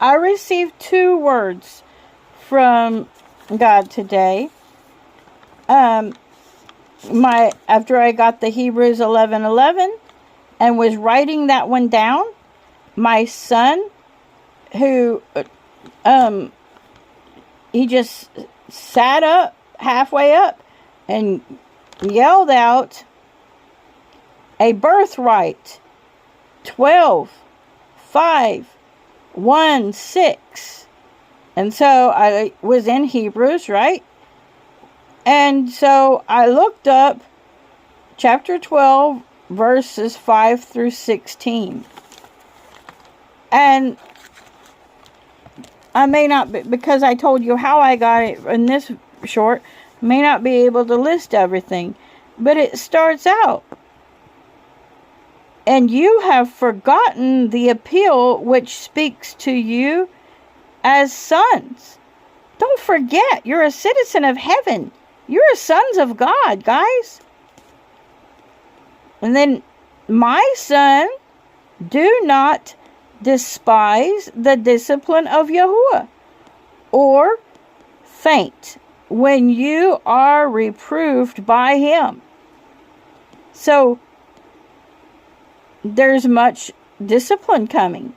I received 2 words from God today. After I got the Hebrews 11:11 and was writing that one down, my son, who he just sat up halfway up and yelled out a birthright 12:5:1:6. And so I was in Hebrews, right? And so I looked up chapter 12, verses 5 through 16. And I may not be, because I told you how I got it in this short, may not be able to list everything. But it starts out, and you have forgotten the appeal which speaks to you as sons. Don't forget, you're a citizen of heaven. You're sons of God, guys. And then, my son, do not despise the discipline of Yahuwah, or faint when you are reproved by him. So, there's much discipline coming.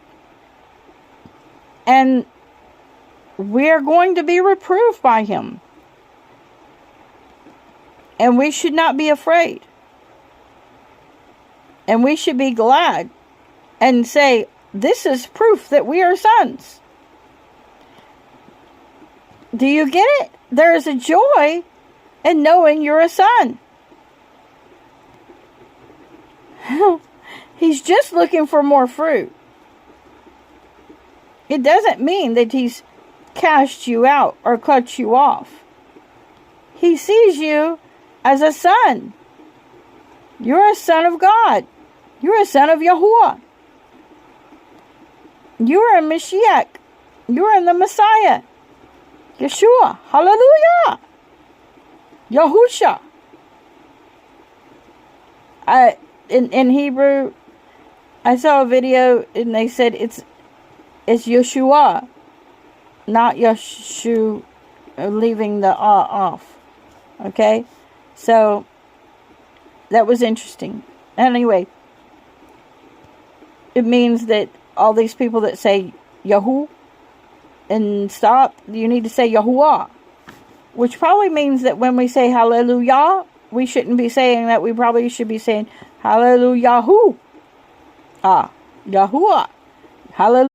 And we're going to be reproved by him. And we should not be afraid. And we should be glad and say, this is proof that we are sons. Do you get it? There is a joy in knowing you're a son. He's just looking for more fruit. It doesn't mean that he's cast you out or cut you off. He sees you as a son. You're a son of God. You're a son of Yahuwah. You're a Mashiach. You're in the Messiah. Yeshua. Hallelujah. Yahusha. In Hebrew, I saw a video and they said it's Yeshua, not Yeshu, leaving the off. Okay? So, that was interesting. Anyway, it means that all these people that say Yahu and stop, you need to say Yahuwah. Which probably means that when we say Hallelujah, we shouldn't be saying that. We probably should be saying Hallelujah. Yahuwah. Hallelujah.